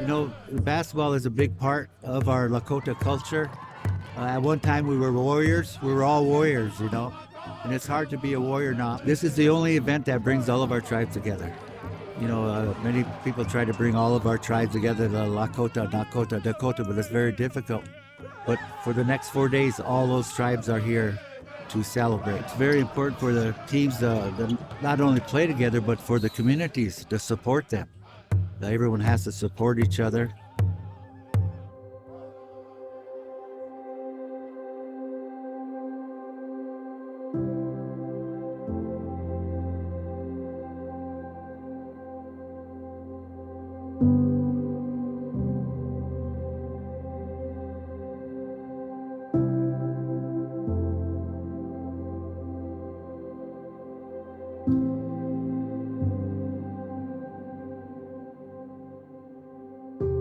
You know, basketball is a big part of our Lakota culture. At one time we were warriors. We were all warriors, you know, and it's hard to be a warrior now. This is the only event that brings all of our tribes together. You know, many people try to bring all of our tribes together, the Lakota, Nakota, Dakota, but it's very difficult. But for the next 4 days, all those tribes are here to celebrate. It's very important for the teams to not only play together, but for the communities to support them. Everyone has to support each other.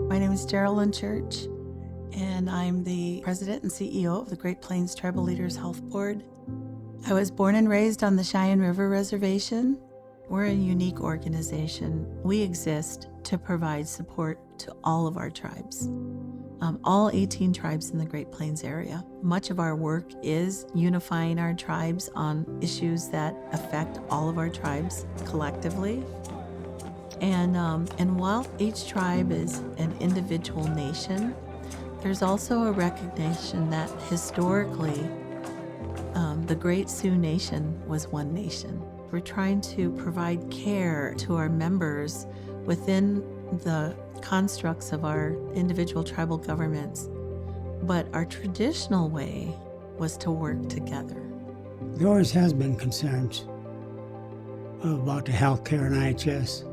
My name is Geraldine Church, and I'm the president and CEO of the Great Plains Tribal Leaders Health Board. I was born and raised on the Cheyenne River Reservation. We're a unique organization. We exist to provide support to all of our tribes, all 18 tribes in the Great Plains area. Much of our work is unifying our tribes on issues that affect all of our tribes collectively. And while each tribe is an individual nation, there's also a recognition that historically, the Great Sioux Nation was one nation. We're trying to provide care to our members within the constructs of our individual tribal governments, but our traditional way was to work together. There always has been concerns about the healthcare and IHS.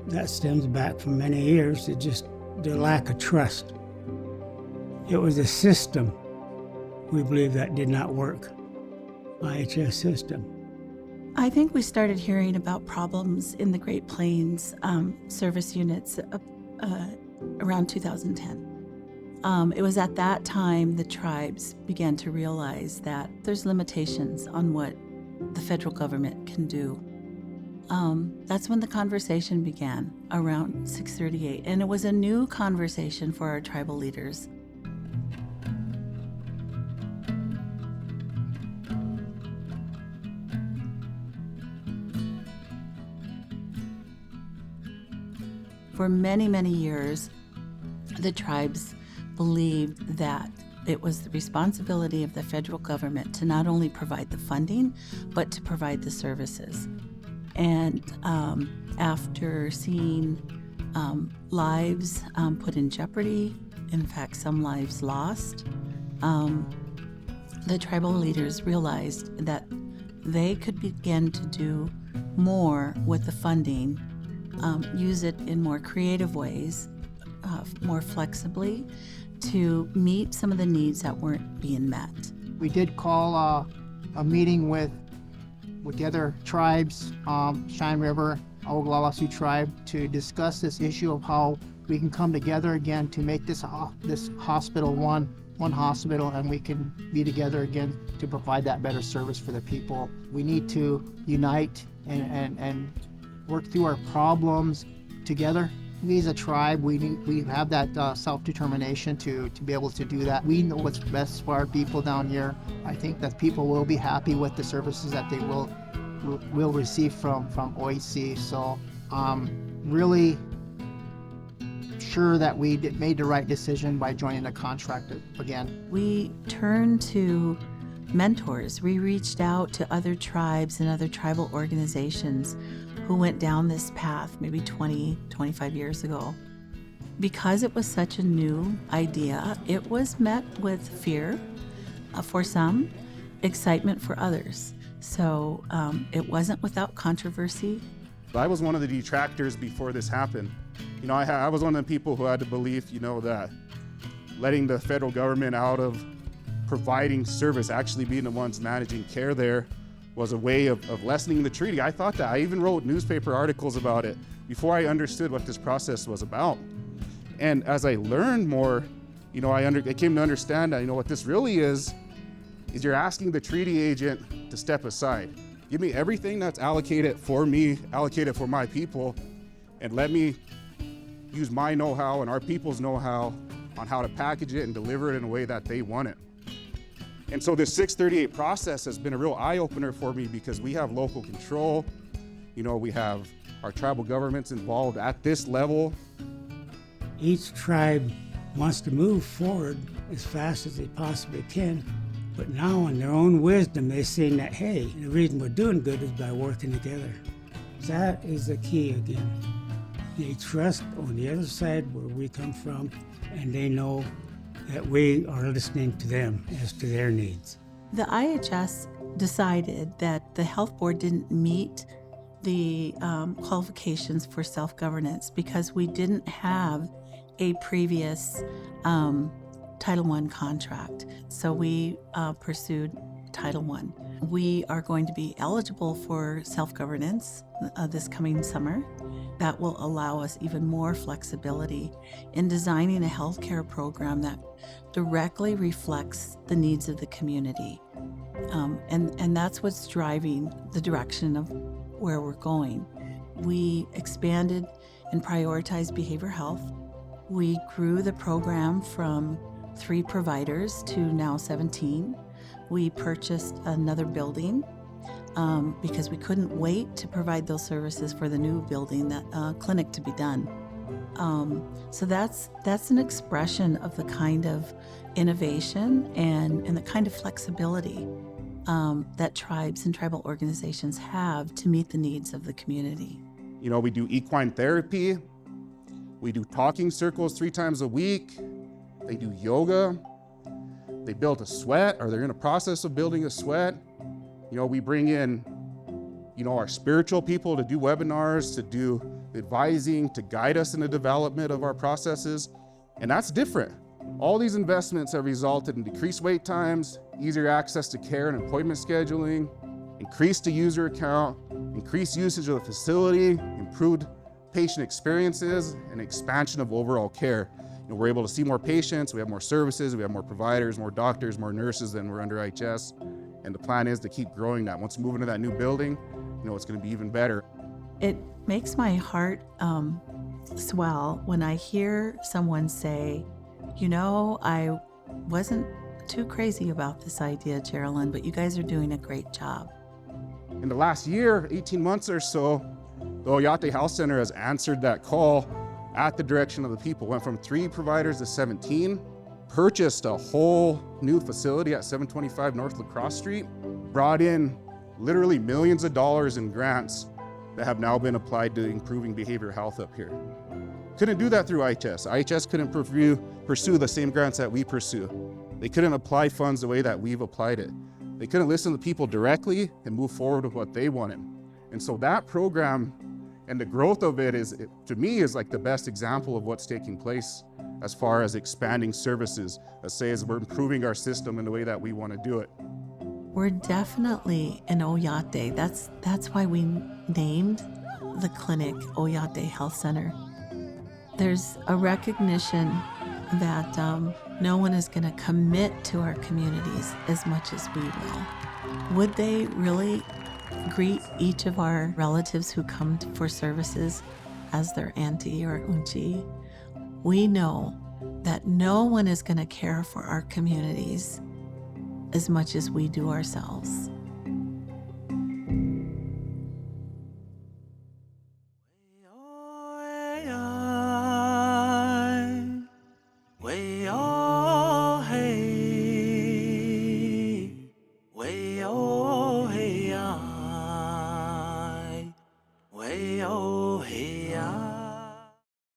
That stems back from many years to just the lack of trust. It was a system, we believe, that did not work, IHS system. I think we started hearing about problems in the Great Plains service units around 2010. It was at that time the tribes began to realize that there's limitations on what the federal government can do. That's when the conversation began around 638, and it was a new conversation for our tribal leaders. For many, many years, the tribes believed that it was the responsibility of the federal government to not only provide the funding, but to provide the services. And after seeing lives put in jeopardy, in fact, some lives lost, the tribal leaders realized that they could begin to do more with the funding, use it in more creative ways, more flexibly, to meet some of the needs that weren't being met. We did call a meeting with the other tribes, Cheyenne River, Oglala Sioux tribe, to discuss this issue of how we can come together again to make this hospital one hospital, and we can be together again to provide that better service for the people. We need to unite and work through our problems together. We as a tribe, we have that self-determination to be able to do that. We know what's best for our people down here. I think that people will be happy with the services that they will receive from OEC. So really sure that we made the right decision by joining the contract again. We turned to mentors. We reached out to other tribes and other tribal organizations who went down this path maybe 20, 25 years ago. Because it was such a new idea, it was met with fear for some, excitement for others. So it wasn't without controversy. I was one of the detractors before this happened. You know, I was one of the people who had to believe, you know, that letting the federal government out of providing service, actually being the ones managing care there, was a way of lessening the treaty. I thought that. I even wrote newspaper articles about it before I understood what this process was about. And as I learned more, you know, I came to understand that, you know, what this really is you're asking the treaty agent to step aside. Give me everything that's allocated for me, allocated for my people, and let me use my know-how and our people's know-how on how to package it and deliver it in a way that they want it. And so this 638 process has been a real eye-opener for me because we have local control. You know, we have our tribal governments involved at this level. Each tribe wants to move forward as fast as they possibly can, but now in their own wisdom, they're saying that, hey, the reason we're doing good is by working together. That is the key again. They trust on the other side where we come from, and they know that we are listening to them as to their needs. The IHS decided that the health board didn't meet the qualifications for self-governance because we didn't have a previous Title I contract. So we pursued Title I. We are going to be eligible for self-governance this coming summer. That will allow us even more flexibility in designing a healthcare program that directly reflects the needs of the community. And that's what's driving the direction of where we're going. We expanded and prioritized behavioral health. We grew the program from 3 providers to now 17. We purchased another building because we couldn't wait to provide those services for the new building, that clinic to be done. So that's an expression of the kind of innovation and the kind of flexibility that tribes and tribal organizations have to meet the needs of the community. You know, we do equine therapy. We do talking circles 3 times a week. They do yoga. They built a sweat, or they're in the process of building a sweat. You know, we bring in, you know, our spiritual people to do webinars, to do advising, to guide us in the development of our processes. And that's different. All these investments have resulted in decreased wait times, easier access to care and appointment scheduling, increased the user account, increased usage of the facility, improved patient experiences, and expansion of overall care. You know, we're able to see more patients, we have more services, we have more providers, more doctors, more nurses than we're under IHS. And the plan is to keep growing that. Once we move into that new building, you know, it's going to be even better. It makes my heart swell when I hear someone say, you know, I wasn't too crazy about this idea, Geraldine, but you guys are doing a great job. In the last year, 18 months or so, the Oyate Health Center has answered that call at the direction of the people. Went from 3 providers to 17, purchased a whole new facility at 725 North La Crosse Street, brought in literally millions of dollars in grants that have now been applied to improving behavioral health up here. Couldn't do that through IHS. IHS couldn't pursue the same grants that we pursue. They couldn't apply funds the way that we've applied it. They couldn't listen to people directly and move forward with what they wanted. And so that program and the growth of it is, to me, is like the best example of what's taking place as far as expanding services, as we're improving our system in the way that we want to do it. We're definitely an Oyate. That's why we named the clinic Oyate Health Center. There's a recognition that no one is going to commit to our communities as much as we will. Would they really greet each of our relatives who come for services as their auntie or unchi? We know that no one is going to care for our communities as much as we do ourselves.